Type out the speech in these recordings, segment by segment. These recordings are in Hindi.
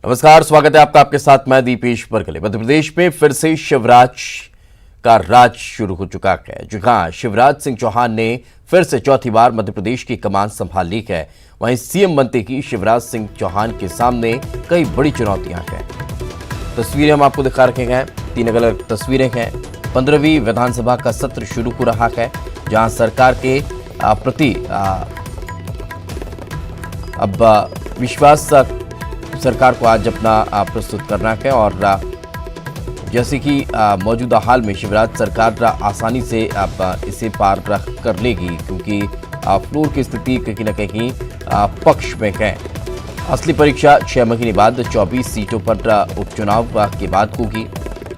नमस्कार, स्वागत है आपका। आपके साथ मैं दीपेश बरगले। मध्य प्रदेश में फिर से शिवराज का राज शुरू हो चुका है। जी हां, शिवराज सिंह चौहान ने फिर से चौथी बार मध्य प्रदेश की कमान संभाल ली है। वहीं सीएम बनते की शिवराज सिंह चौहान के सामने कई बड़ी चुनौतियां हैं। तस्वीरें हम आपको दिखा रखे हैं, तीन अलग अलग तस्वीरें हैं। 15वीं विधानसभा का सत्र शुरू हो रहा है, जहां सरकार के प्रति अब विश्वास सरकार को आज अपना प्रस्तुत करना है। और जैसे कि मौजूदा हाल में शिवराज सरकार आसानी से इसे पार कर लेगी, क्योंकि फ्लोर की स्थिति कहीं न कहीं पक्ष में है। असली परीक्षा 6 महीने बाद 24 सीटों पर उपचुनाव के बाद होगी।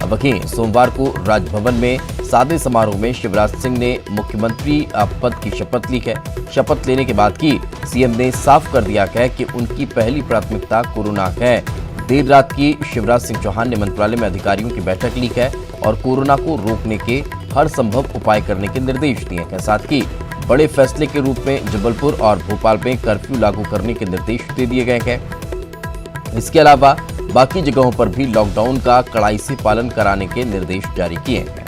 वहीं सोमवार को राजभवन में सादे समारोह में शिवराज सिंह ने मुख्यमंत्री पद की शपथ ली है। शपथ लेने के बाद की सीएम ने साफ कर दिया है कि उनकी पहली प्राथमिकता कोरोना है। देर रात की शिवराज सिंह चौहान ने मंत्रालय में अधिकारियों की बैठक ली है और कोरोना को रोकने के हर संभव उपाय करने के निर्देश दिए हैं। साथ ही बड़े फैसले के रूप में जबलपुर और भोपाल में कर्फ्यू लागू करने के निर्देश दे दिए गए हैं। इसके अलावा बाकी जगहों पर भी लॉकडाउन का कड़ाई से पालन कराने के निर्देश जारी किए हैं।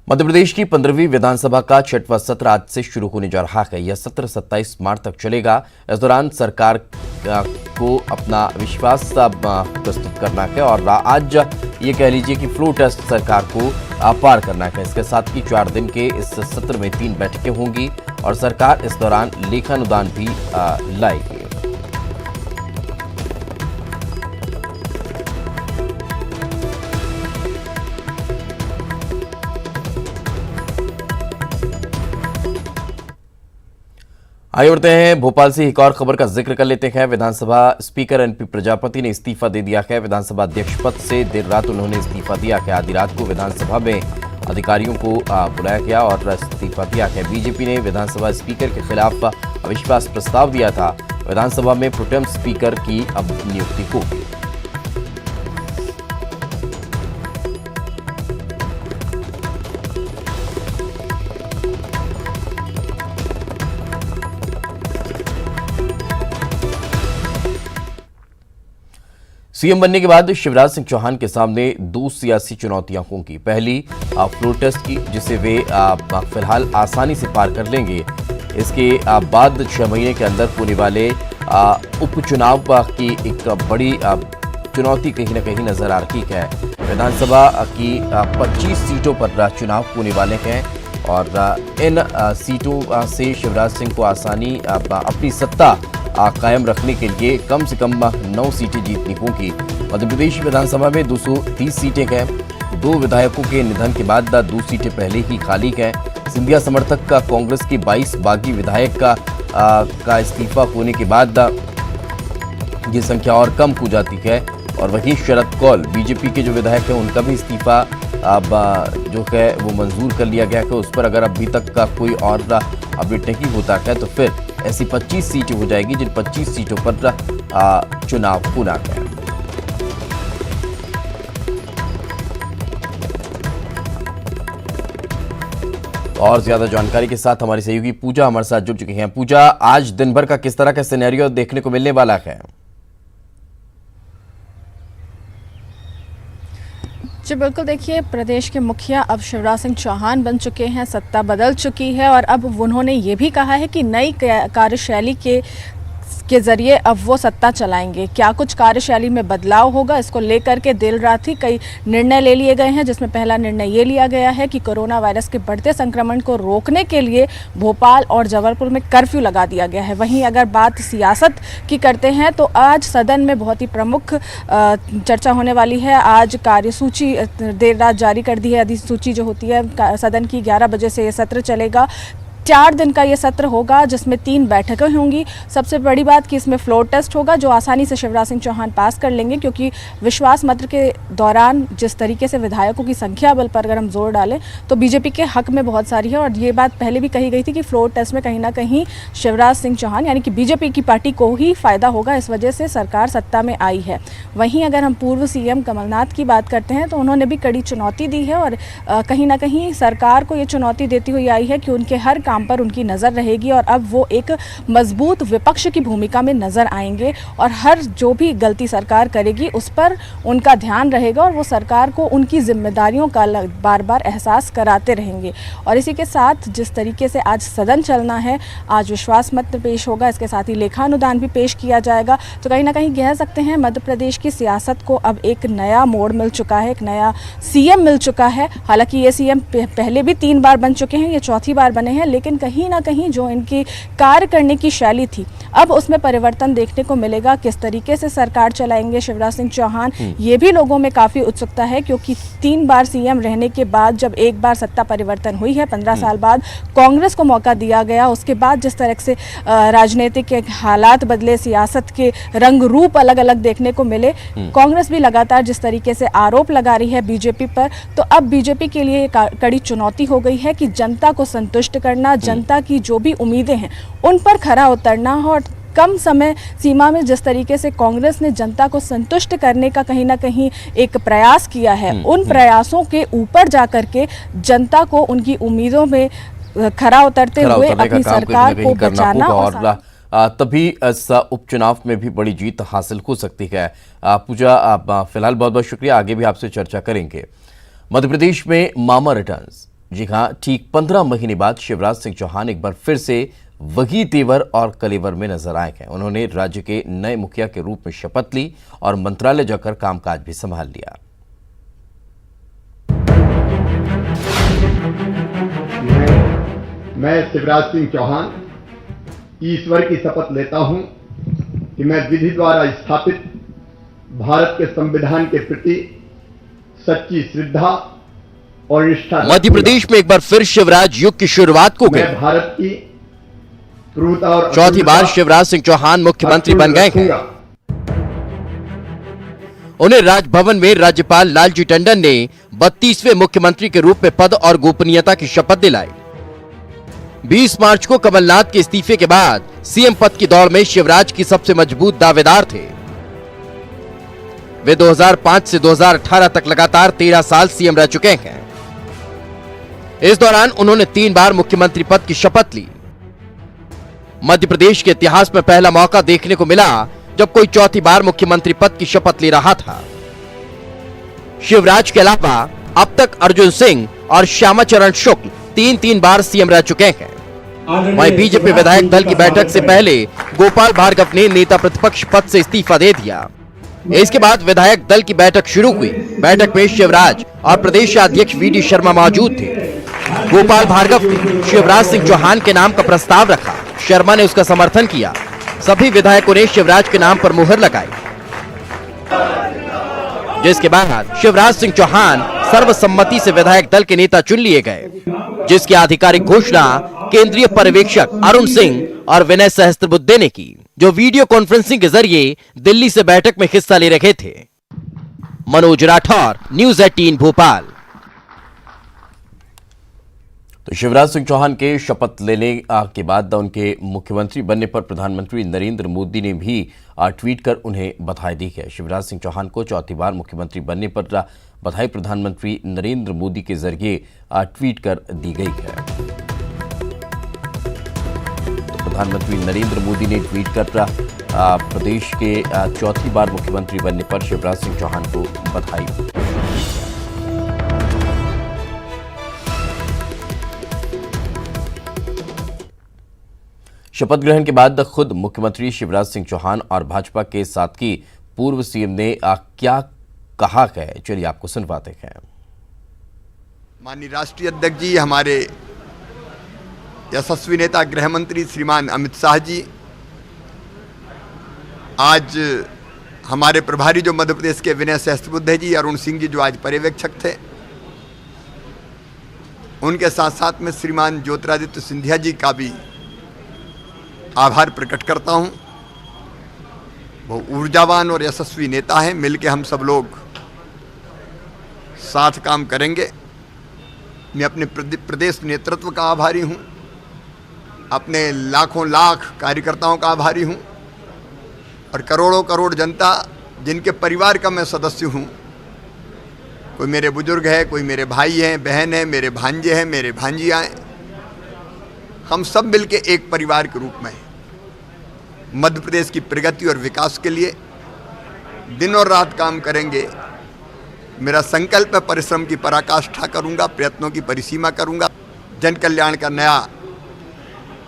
मध्य प्रदेश की 15वीं विधानसभा का 6वां सत्र आज से शुरू होने जा रहा है। यह सत्र 27 मार्च तक चलेगा। इस दौरान सरकार को अपना विश्वास प्रस्तुत करना है और आज ये कह लीजिए कि फ्लो टेस्ट सरकार को पार करना है। इसके साथ ही 4 दिन के इस सत्र में 3 बैठकें होंगी और सरकार इस दौरान लेखानुदान भी लाएगी। आगे बढ़ते हैं, भोपाल से एक और खबर का जिक्र कर लेते हैं। विधानसभा स्पीकर एनपी प्रजापति ने इस्तीफा दे दिया है। विधानसभा अध्यक्ष पद से देर रात उन्होंने इस्तीफा दिया है। आधी रात को विधानसभा में अधिकारियों को बुलाया गया और इस्तीफा दिया है। बीजेपी ने विधानसभा स्पीकर के खिलाफ अविश्वास प्रस्ताव दिया था। विधानसभा में प्रोटेम स्पीकर की अब नियुक्ति होगी। सीएम बनने के बाद शिवराज सिंह चौहान के सामने 2 सियासी चुनौतियां होंगी। पहली फ्लोर टेस्ट की, जिसे वे फिलहाल आसानी से पार कर लेंगे। इसके बाद 6 महीने के अंदर होने वाले उपचुनाव की एक बड़ी चुनौती कहीं न कहीं नजर आ रही है। विधानसभा की 25 सीटों पर चुनाव होने वाले हैं और इन सीटों से शिवराज सिंह को आसानी अपनी सत्ता कायम रखने के लिए कम से कम 9 सीटें जीतनी होगी। मध्य प्रदेश विधानसभा में 230 सीटें हैं। 2 विधायकों के निधन के बाद 2 सीटें पहले ही खाली हैं। सिंधिया समर्थक का कांग्रेस के 22 बागी विधायक का इस्तीफा होने के बाद ये संख्या और कम हो जाती है। और वहीं शरद कौल बीजेपी के जो विधायक हैं, उनका भी इस्तीफा अब जो है वो मंजूर कर लिया गया है। उस पर अगर अभी तक का कोई और अपडेट नहीं होता है तो फिर ऐसी 25 सीटें हो जाएगी, जिन 25 सीटों पर चुनाव होना है। और ज्यादा जानकारी के साथ हमारी सहयोगी पूजा हमारे साथ जुड़ चुकी हैं। पूजा, आज दिन भर का किस तरह का सिनेरियो देखने को मिलने वाला है? जी बिल्कुल, देखिए, प्रदेश के मुखिया अब शिवराज सिंह चौहान बन चुके हैं। सत्ता बदल चुकी है और अब उन्होंने ये भी कहा है कि नई कार्यशैली के जरिए अब वो सत्ता चलाएंगे। क्या कुछ कार्यशैली में बदलाव होगा, इसको लेकर के देर रात ही कई निर्णय ले लिए गए हैं, जिसमें पहला निर्णय ये लिया गया है कि कोरोना वायरस के बढ़ते संक्रमण को रोकने के लिए भोपाल और जबलपुर में कर्फ्यू लगा दिया गया है। वहीं अगर बात सियासत की करते हैं तो आज सदन में बहुत ही प्रमुख चर्चा होने वाली है। आज कार्यसूची देर रात जारी कर दी है। अधिसूची जो होती है सदन की, 11 बजे से ये सत्र चलेगा। 4 दिन का ये सत्र होगा जिसमें 3 बैठकें होंगी। सबसे बड़ी बात कि इसमें फ्लोर टेस्ट होगा जो आसानी से शिवराज सिंह चौहान पास कर लेंगे, क्योंकि विश्वास मत के दौरान जिस तरीके से विधायकों की संख्या बल पर अगर हम जोर डालें तो बीजेपी के हक में बहुत सारी है। और ये बात पहले भी कही गई थी कि फ्लोर टेस्ट में कहीं ना कहीं शिवराज सिंह चौहान यानी कि बीजेपी की पार्टी को ही फायदा होगा, इस वजह से सरकार सत्ता में आई है। वहीं अगर हम पूर्व सीएम कमलनाथ की बात करते हैं तो उन्होंने भी कड़ी चुनौती दी है और कहीं ना कहीं सरकार को ये चुनौती देती हुई आई है कि उनके हर काम पर उनकी नज़र रहेगी और अब वो एक मजबूत विपक्ष की भूमिका में नज़र आएंगे और हर जो भी गलती सरकार करेगी उस पर उनका ध्यान रहेगा और वो सरकार को उनकी जिम्मेदारियों का बार बार एहसास कराते रहेंगे। और इसी के साथ जिस तरीके से आज सदन चलना है, आज विश्वास मत पेश होगा, इसके साथ ही लेखानुदान भी पेश किया जाएगा, तो कहीं ना कहीं कह सकते हैं मध्य प्रदेश की सियासत को अब एक नया मोड़ मिल चुका है, एक नया सीएम मिल चुका है। हालांकि ये सीएम पहले भी 3 बार बन चुके हैं, ये चौथी बार बने हैं, लेकिन कहीं ना कहीं जो इनकी कार्य करने की शैली थी अब उसमें परिवर्तन देखने को मिलेगा। किस तरीके से सरकार चलाएंगे शिवराज सिंह चौहान, ये भी लोगों में काफ़ी उत्सुकता है, क्योंकि 3 बार सीएम रहने के बाद जब एक बार सत्ता परिवर्तन हुई है 15 साल बाद कांग्रेस को मौका दिया गया, उसके बाद जिस तरह से राजनीतिक हालात बदले, सियासत के रंग रूप अलग अलग देखने को मिले, कांग्रेस भी लगातार जिस तरीके से आरोप लगा रही है बीजेपी पर, तो अब बीजेपी के लिए कड़ी चुनौती हो गई है कि जनता को संतुष्ट करना, जनता की जो भी उम्मीदें हैं उन पर खरा उतरना। और कम समय सीमा में जिस तरीके से कांग्रेस ने जनता को संतुष्ट करने का कहीं ना कहीं एक प्रयास किया है, उन प्रयासों के ऊपर जाकर के जनता को उनकी उम्मीदों में खरा उतरते हुए अपनी सरकार को बचाना और तभी इस उपचुनाव में भी बड़ी जीत हासिल हो सकती है। पूजा, फिलहाल बहुत बहुत शुक्रिया, आगे भी आपसे चर्चा करेंगे। मध्य प्रदेश में मामा रिटर्न्स, जी हाँ, ठीक 15 महीने बाद शिवराज सिंह चौहान एक बार फिर से वही तेवर और कलेवर में नजर आए हैं। उन्होंने राज्य के नए मुखिया के रूप में शपथ ली और मंत्रालय जाकर कामकाज भी संभाल लिया। मैं शिवराज सिंह चौहान ईश्वर की शपथ लेता हूं कि मैं विधि द्वारा स्थापित भारत के संविधान के प्रति सच्ची श्रद्धा और निष्ठा। मध्य प्रदेश में एक बार फिर शिवराज युग की शुरुआत को गई। भारत की क्रूरता और चौथी बार शिवराज सिंह चौहान मुख्यमंत्री बन गए हैं। उन्हें राजभवन में राज्यपाल लालजी टंडन ने 32वें मुख्यमंत्री के रूप में पद और गोपनीयता की शपथ दिलाई। 20 मार्च को कमलनाथ के इस्तीफे के बाद सीएम पद की दौड़ में शिवराज की सबसे मजबूत दावेदार थे। वे 2005 से 2018 तक लगातार 13 साल सीएम रह चुके हैं। इस दौरान उन्होंने 3 बार मुख्यमंत्री पद की शपथ ली। मध्य प्रदेश के इतिहास में पहला मौका देखने को मिला जब कोई चौथी बार मुख्यमंत्री पद की शपथ ले रहा था। शिवराज के अलावा अब तक अर्जुन सिंह और श्यामा चरण शुक्ल 3-3 बार सीएम रह चुके हैं। वहीं बीजेपी विधायक दल की बैठक से पहले गोपाल भार्गव ने नेता प्रतिपक्ष पद से इस्तीफा दे दिया। इसके बाद विधायक दल की बैठक शुरू हुई। बैठक में शिवराज और प्रदेश अध्यक्ष वीडी शर्मा मौजूद थे। गोपाल भार्गव ने शिवराज सिंह चौहान के नाम का प्रस्ताव रखा। शर्मा ने उसका समर्थन किया। सभी विधायकों ने शिवराज के नाम पर मुहर लगाई, जिसके बाद शिवराज सिंह चौहान सर्वसम्मति से विधायक दल के नेता चुन लिए गए, जिसकी आधिकारिक घोषणा केंद्रीय पर्यवेक्षक अरुण सिंह और विनय सहस्त्रबुद्धे ने की, जो वीडियो कॉन्फ्रेंसिंग के जरिए दिल्ली से बैठक में हिस्सा ले रहे थे। मनोज राठौर, न्यूज़ 18 भोपाल। तो शिवराज सिंह चौहान के शपथ लेने के बाद उनके मुख्यमंत्री बनने पर प्रधानमंत्री नरेंद्र मोदी ने भी ट्वीट कर उन्हें बधाई दी है। शिवराज सिंह चौहान को चौथी बार मुख्यमंत्री बनने पर बधाई प्रधानमंत्री नरेंद्र मोदी के जरिए ट्वीट कर दी गई है। तो प्रधानमंत्री नरेंद्र मोदी ने ट्वीट कर प्रदेश के चौथी बार मुख्यमंत्री बनने पर शिवराज सिंह चौहान को बधाई दी। शपथ ग्रहण के बाद खुद मुख्यमंत्री शिवराज सिंह चौहान और भाजपा के साथी पूर्व सीएम ने क्या कहा है, चलिए आपको सुनवाते हैं। माननीय राष्ट्रीय अध्यक्ष जी, हमारे यशस्वी नेता गृह मंत्री श्रीमान अमित शाह जी, आज हमारे प्रभारी जो मध्य प्रदेश के विनय सहस्त्रबुद्धे जी, अरुण सिंह जी जो आज पर्यवेक्षक थे, उनके साथ साथ में श्रीमान ज्योतिरादित्य सिंधिया जी का भी आभार प्रकट करता हूं। वो ऊर्जावान और यशस्वी नेता हैं। मिलके हम सब लोग साथ काम करेंगे। मैं अपने प्रदेश नेतृत्व का आभारी हूं, अपने लाखों लाख कार्यकर्ताओं का आभारी हूं और करोड़ों करोड़ जनता जिनके परिवार का मैं सदस्य हूं। कोई मेरे बुजुर्ग है, कोई मेरे भाई हैं, बहन है, मेरे भांजे हैं, मेरे भांजियाँ हैं। हम सब मिलके एक परिवार के रूप में मध्य प्रदेश की प्रगति और विकास के लिए दिन और रात काम करेंगे। मेरा संकल्प है, परिश्रम की पराकाष्ठा करूंगा, प्रयत्नों की परिसीमा करूंगा, जन कल्याण का नया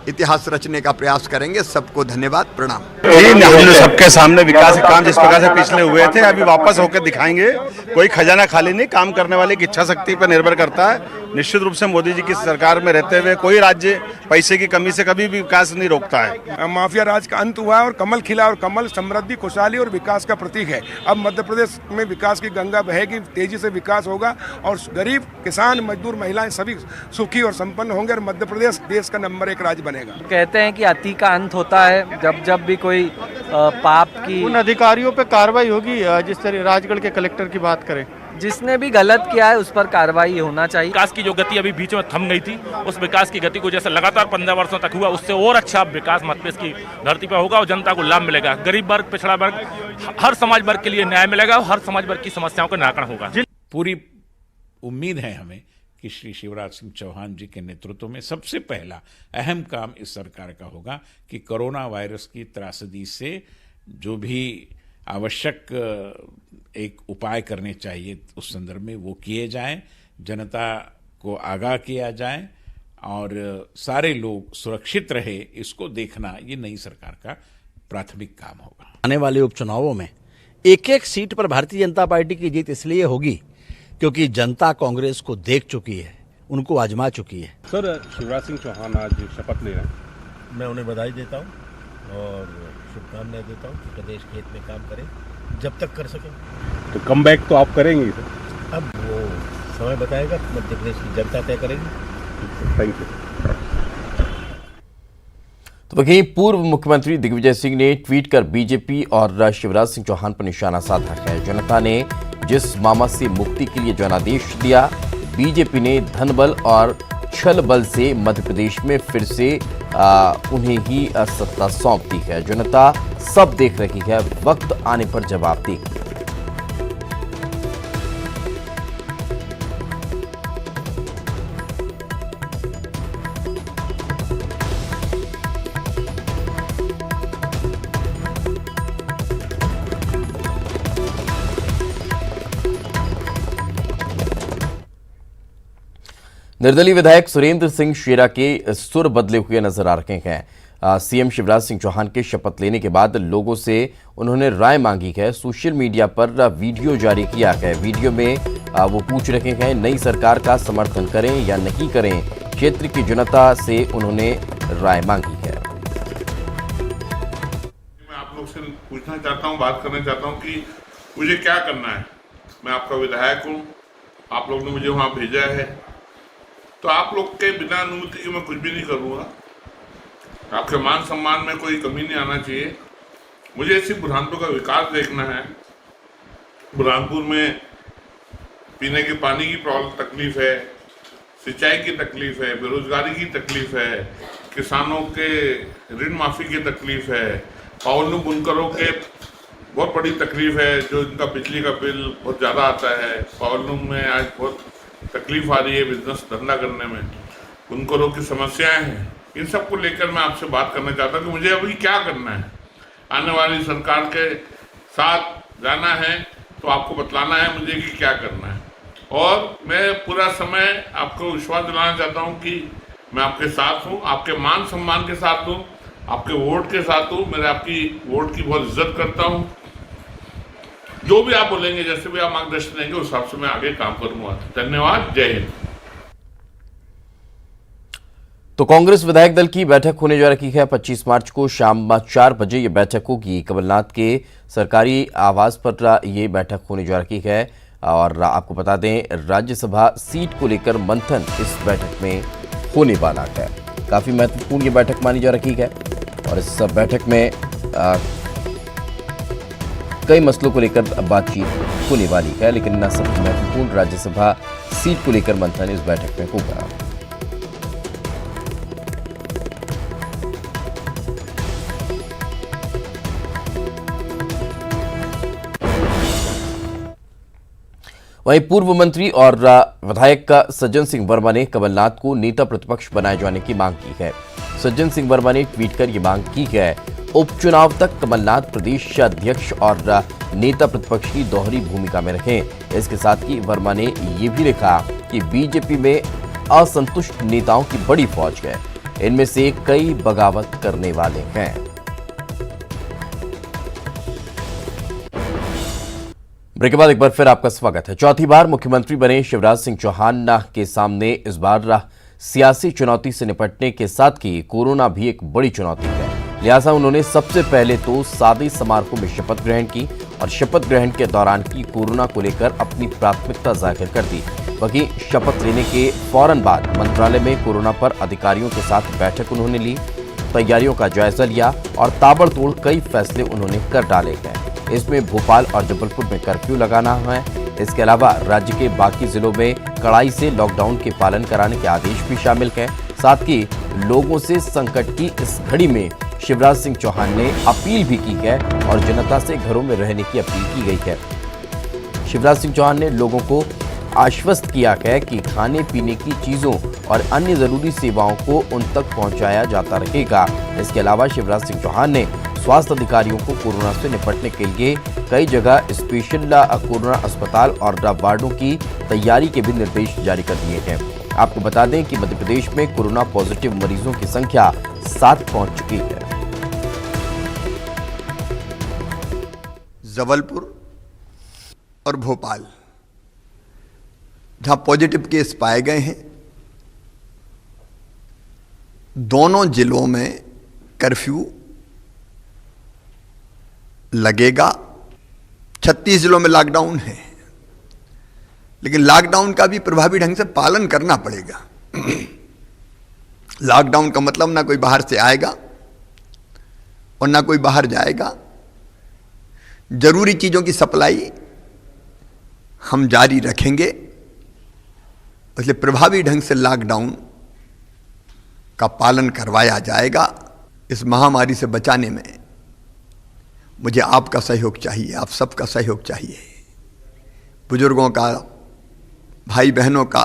इतिहास रचने का प्रयास करेंगे। सबको धन्यवाद, प्रणाम। हमने सबके सामने विकास के काम जिस प्रकार से पिछले हुए थे अभी वापस होकर दिखाएंगे। कोई खजाना खाली नहीं, काम करने वाले की इच्छा शक्ति पर निर्भर करता है। निश्चित रूप से मोदी जी की सरकार में रहते हुए कोई राज्य पैसे की कमी से कभी भी विकास नहीं रोकता है। माफिया राज का अंत हुआ है और कमल खिला, और कमल समृद्धि, खुशहाली और विकास का प्रतीक है। अब मध्य प्रदेश में विकास की गंगा बहेगी, तेजी से विकास होगा और गरीब, किसान, मजदूर, महिलाएं सभी सुखी और संपन्न होंगे और मध्य प्रदेश देश का नंबर 1 राज्य बनेगा। कहते हैं कि अति का अंत होता है। जब जब भी कोई पाप की, उन अधिकारियों पे कार्रवाई होगी जिस तरह राजगढ़ के कलेक्टर की बात करें, जिसने भी गलत किया है उस पर कार्रवाई होना चाहिए। विकास की जो गति अभी बीच में थम गई थी, उस विकास की गति को जैसे लगातार 15 वर्षों तक हुआ, उससे और अच्छा विकास मध्य प्रदेश की धरती पर होगा और जनता को लाभ मिलेगा। गरीब वर्ग, पिछड़ा वर्ग, हर समाज वर्ग के लिए न्याय मिलेगा और हर समाज वर्ग की समस्याओं का निराकरण होगा। पूरी उम्मीद है हमें कि श्री शिवराज सिंह चौहान जी के नेतृत्व में सबसे पहला अहम काम इस सरकार का होगा कि कोरोना वायरस की त्रासदी से जो भी आवश्यक एक उपाय करने चाहिए उस संदर्भ में वो किए जाएं, जनता को आगाह किया जाए और सारे लोग सुरक्षित रहे, इसको देखना ये नई सरकार का प्राथमिक काम होगा। आने वाले उपचुनावों में एक एक सीट पर भारतीय जनता पार्टी की जीत इसलिए होगी क्योंकि जनता कांग्रेस को देख चुकी है, उनको आजमा चुकी है। सर, शिवराज सिंह चौहान आज शपथ ले रहे हैं। मैं उन्हें बधाई देता हूं और शुभकामनाएं देता हूं कि प्रदेश के हित में काम करें जब तक कर सकें। तो कमबैक तो आप करेंगे सर? अब वो समय बताएगा, मध्य प्रदेश की जनता तय करेगी। Thank you. तो वहीं पूर्व मुख्यमंत्री दिग्विजय सिंह ने ट्वीट कर बीजेपी और शिवराज सिंह चौहान पर निशाना साधा है। जनता ने जिस मामा से मुक्ति के लिए जनादेश दिया, बीजेपी ने धन बल और छल बल से मध्य प्रदेश में फिर से उन्हें ही सत्ता सौंप दी है। जनता सब देख रही है, वक्त आने पर जवाब देगी। निर्दलीय विधायक सुरेंद्र सिंह शेरा के सुर बदले हुए नजर आ रहे हैं। सीएम शिवराज सिंह चौहान के शपथ लेने के बाद लोगों से उन्होंने राय मांगी है। सोशल मीडिया पर वीडियो जारी किया है। वीडियो में वो पूछ रहे हैं नई सरकार का समर्थन करें या नहीं करें। क्षेत्र की जनता से उन्होंने राय मांगी है। मैं आप लोग से पूछना चाहता हूं, बात करना चाहता हूं कि मुझे क्या करना है। मैं आपका विधायक हूं, आप लोग ने मुझे वहां भेजा है, तो आप लोग के बिना अनुमति के मैं कुछ भी नहीं करूँगा। आपके मान सम्मान में कोई कमी नहीं आना चाहिए। मुझे सिर्फ बुरहानपुर का विकास देखना है। बुरहानपुर में पीने के पानी की तकलीफ है, सिंचाई की तकलीफ है, बेरोजगारी की तकलीफ है, किसानों के ऋण माफी की तकलीफ है, पावलू बुनकरों के बहुत बड़ी तकलीफ है, जो इनका बिजली का बिल बहुत ज़्यादा आता है। पावलू में आज बहुत तकलीफ आ रही है बिजनेस धंधा करने में, बुनकरों की समस्याएं हैं। इन सब को लेकर मैं आपसे बात करना चाहता हूँ कि मुझे अभी क्या करना है। आने वाली सरकार के साथ जाना है तो आपको बतलाना है मुझे कि क्या करना है, और मैं पूरा समय आपको विश्वास दिलाना चाहता हूँ कि मैं आपके साथ हूँ, आपके मान सम्मान के साथ हूँ, आपके वोट के साथ हूँ। मैं आपकी वोट की बहुत इज्जत करता हूँ। जो भी आप बोलेंगे, जैसे भी आप मार्गदर्शन देंगे, उस हिसाब से मैं आगे काम करूंगा। धन्यवाद, जय हिंद। तो कांग्रेस विधायक दल की बैठक होने जा रही है 25 मार्च को शाम 4 बजे ये बैठक होगी। कमलनाथ के सरकारी आवास पर ये बैठक होने जा रही है। और आपको बता दें राज्यसभा सीट को लेकर मंथन इस बैठक में होने वाला है। काफी महत्वपूर्ण ये बैठक मानी जा रही है और इस बैठक में कई मसलों को लेकर बातचीत होने वाली है, लेकिन सबसे महत्वपूर्ण राज्यसभा सीट को लेकर मंथन इस बैठक में होगा। वहीं पूर्व मंत्री और विधायक सज्जन सिंह वर्मा ने कमलनाथ को नेता प्रतिपक्ष बनाए जाने की मांग की है। सज्जन सिंह वर्मा ने ट्वीट कर ये मांग की है उपचुनाव तक कमलनाथ प्रदेश अध्यक्ष और नेता प्रतिपक्ष की दोहरी भूमिका में रहें। इसके साथ ही वर्मा ने ये भी लिखा कि बीजेपी में असंतुष्ट नेताओं की बड़ी फौज है, इनमें से कई बगावत करने वाले हैं। ब्रेक के बाद एक बार फिर आपका स्वागत है। चौथी बार मुख्यमंत्री बने शिवराज सिंह चौहान के सामने इस बार सियासी चुनौती से निपटने के साथ ही कोरोना भी एक बड़ी चुनौती है। लिहाजा उन्होंने सबसे पहले तो सादे समारोह में शपथ ग्रहण की और शपथ ग्रहण के दौरान की कोरोना को लेकर अपनी प्राथमिकता जाहिर कर दी। वहीं शपथ लेने के फौरन बाद मंत्रालय में कोरोना पर अधिकारियों के साथ बैठक उन्होंने ली, तैयारियों का जायजा लिया और ताबड़तोड़ कई फैसले उन्होंने कर डाले हैं। इसमें भोपाल और जबलपुर में कर्फ्यू लगाना है। इसके अलावा राज्य के बाकी जिलों में कड़ाई से लॉकडाउन के पालन कराने के आदेश भी शामिल हैं। साथ ही लोगों से संकट की इस घड़ी में शिवराज सिंह चौहान ने अपील भी की है और जनता से घरों में रहने की अपील की गई है। शिवराज सिंह चौहान ने लोगों को आश्वस्त किया है कि खाने पीने की चीजों और अन्य जरूरी सेवाओं को उन तक पहुंचाया जाता रहेगा। इसके अलावा शिवराज सिंह चौहान ने स्वास्थ्य अधिकारियों को कोरोना से निपटने के लिए कई जगह स्पेशल कोरोना अस्पताल और वार्डों की तैयारी के भी निर्देश जारी कर दिए हैं। आपको बता दें कि मध्य प्रदेश में कोरोना पॉजिटिव मरीजों की संख्या 7 पहुंच चुकी है। जबलपुर और भोपाल जहां पॉजिटिव केस पाए गए हैं, दोनों जिलों में कर्फ्यू लगेगा। 36 जिलों में लॉकडाउन है, लेकिन लॉकडाउन का भी प्रभावी ढंग से पालन करना पड़ेगा। लॉकडाउन का मतलब ना कोई बाहर से आएगा और ना कोई बाहर जाएगा। जरूरी चीजों की सप्लाई हम जारी रखेंगे, इसलिए प्रभावी ढंग से लॉकडाउन का पालन करवाया जाएगा। इस महामारी से बचाने में मुझे आपका सहयोग चाहिए, आप सबका सहयोग चाहिए, बुजुर्गों का, भाई बहनों का,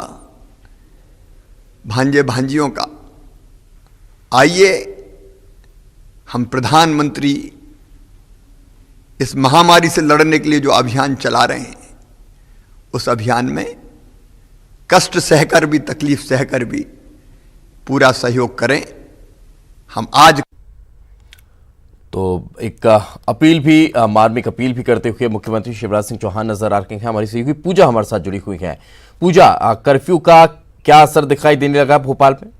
भांजे भांजियों का। आइए हम प्रधानमंत्री इस महामारी से लड़ने के लिए जो अभियान चला रहे हैं, उस अभियान में कष्ट सहकर भी, तकलीफ सहकर भी पूरा सहयोग करें। हम आज तो एक अपील भी, मार्मिक अपील भी करते हुए मुख्यमंत्री शिवराज सिंह चौहान नजर आ रहे हैं। हमारी सहयोगी पूजा हमारे साथ जुड़ी हुई है। पूजा, कर्फ्यू का क्या असर दिखाई देने लगा भोपाल में?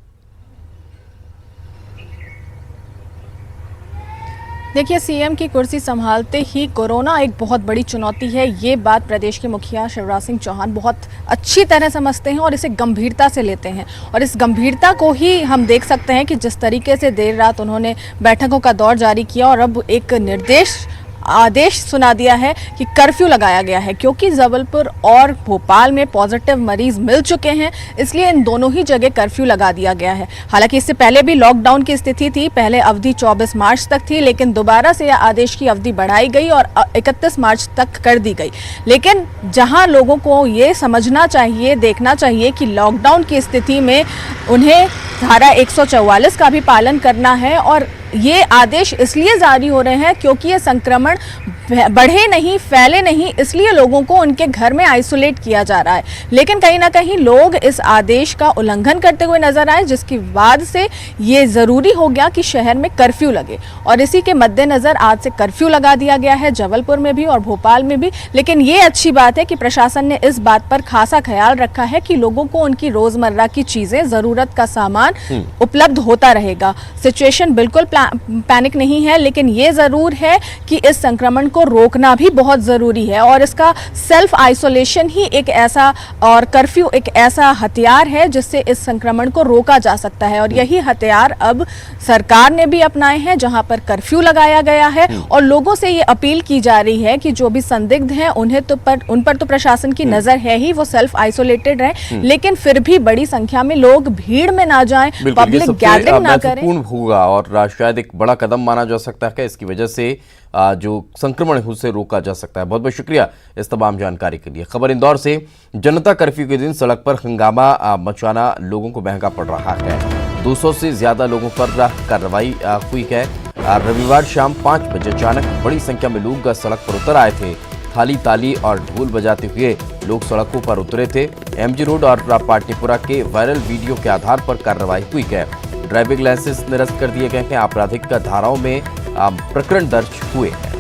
देखिए, सीएम की कुर्सी संभालते ही कोरोना एक बहुत बड़ी चुनौती है, ये बात प्रदेश के मुखिया शिवराज सिंह चौहान बहुत अच्छी तरह समझते हैं और इसे गंभीरता से लेते हैं। और इस गंभीरता को ही हम देख सकते हैं कि जिस तरीके से देर रात उन्होंने बैठकों का दौर जारी किया और अब एक आदेश सुना दिया है कि कर्फ्यू लगाया गया है, क्योंकि जबलपुर और भोपाल में पॉजिटिव मरीज मिल चुके हैं, इसलिए इन दोनों ही जगह कर्फ्यू लगा दिया गया है। हालांकि इससे पहले भी लॉकडाउन की स्थिति थी, पहले अवधि 24 मार्च तक थी, लेकिन दोबारा से यह आदेश की अवधि बढ़ाई गई और 31 मार्च तक कर दी गई। लेकिन जहां लोगों को ये समझना चाहिए, देखना चाहिए कि लॉकडाउन की स्थिति में उन्हें धारा 144 का भी पालन करना है और ये आदेश इसलिए जारी हो रहे हैं क्योंकि ये संक्रमण बढ़े नहीं, फैले नहीं, इसलिए लोगों को उनके घर में आइसोलेट किया जा रहा है। लेकिन कहीं ना कहीं लोग इस आदेश का उल्लंघन करते हुए नजर आए, जिसकी बाद से ये ज़रूरी हो गया कि शहर में कर्फ्यू लगे और इसी के मद्देनज़र आज से कर्फ्यू लगा दिया गया है, जबलपुर में भी और भोपाल में भी। लेकिन ये अच्छी बात है कि प्रशासन ने इस बात पर खासा ख्याल रखा है कि लोगों को उनकी रोज़मर्रा की चीज़ें, ज़रूरत का सामान उपलब्ध होता रहेगा। सिचुएशन बिल्कुल पैनिक नहीं है, लेकिन ये ज़रूर है कि इस संक्रमण को रोकना भी बहुत ज़रूरी है और इसका सेल्फ आइसोलेशन ही एक ऐसा और कर्फ्यू एक ऐसा हथियार है जिससे इस संक्रमण को रोका जा सकता है। और यही हथियार अब सरकार ने भी अपनाए हैं, जहां पर कर्फ्यू लगाया गया है और लोगों से ये अपील की जा रही है कि जो भी संदिग्ध हैं उन पर तो प्रशासन की नज़र है ही, वो सेल्फ आइसोलेटेड रहें, लेकिन फिर भी बड़ी संख्या में लोग भीड़ में ना जाएं, पब्लिक गैदरिंग ना करें। होगा और शायद एक बड़ा कदम माना जा सकता है। इसकी वजह से जो संक्रमण है उसे रोका जा सकता है। बहुत बहुत शुक्रिया इस तमाम जानकारी के लिए। खबर इंदौर से। जनता कर्फ्यू के दिन सड़क पर हंगामा मचाना लोगों को महंगा पड़ रहा है। 200 से ज्यादा लोगों पर कार्रवाई हुई है। रविवार शाम 5 बजे अचानक बड़ी संख्या में लोग सड़क पर उतर आए थे। थाली ताली और ढोल बजाते हुए लोग सड़कों पर उतरे थे। एमजी रोड और पाटनीपुरा के वायरल वीडियो के आधार पर कार्रवाई हुई है। ड्राइविंग लाइसेंस निरस्त कर दिए गए हैं। आपराधिक धाराओं में प्रकरण दर्ज हुए हैं।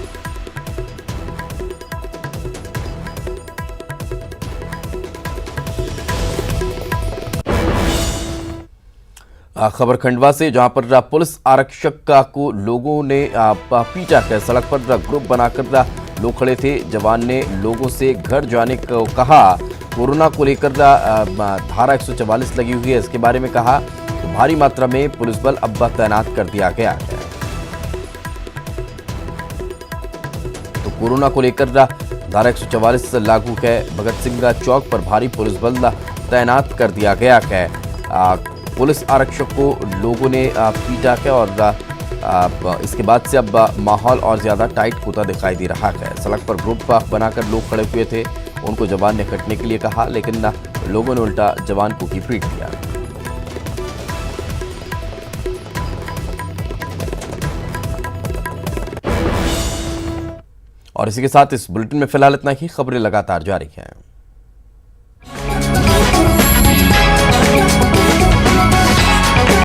खबर खंडवा से, जहां पर पुलिस आरक्षक को लोगों ने पीटा कर सड़क पर ग्रुप बनाकर लोग खड़े थे। जवान ने लोगों से घर जाने को कहा। कोरोना को लेकर धारा 144 लगी हुई है, इसके बारे में कहा। तो भारी मात्रा में पुलिस बल अब तैनात कर दिया गया है। तो कोरोना को लेकर धारा 144 लागू है। भगत सिंह चौक पर भारी पुलिस बल तैनात कर दिया गया है। पुलिस आरक्षक को लोगों ने पीटा है और इसके बाद से अब माहौल और ज्यादा टाइट होता दिखाई दे रहा है। सड़क पर ग्रुप बनाकर लोग खड़े हुए थे, उनको जवान ने हटने के लिए कहा, लेकिन लोगों ने उल्टा जवान को ही पीट दिया। और इसी के साथ इस बुलेटिन में फिलहाल इतना ही। खबरें लगातार जारी हैं।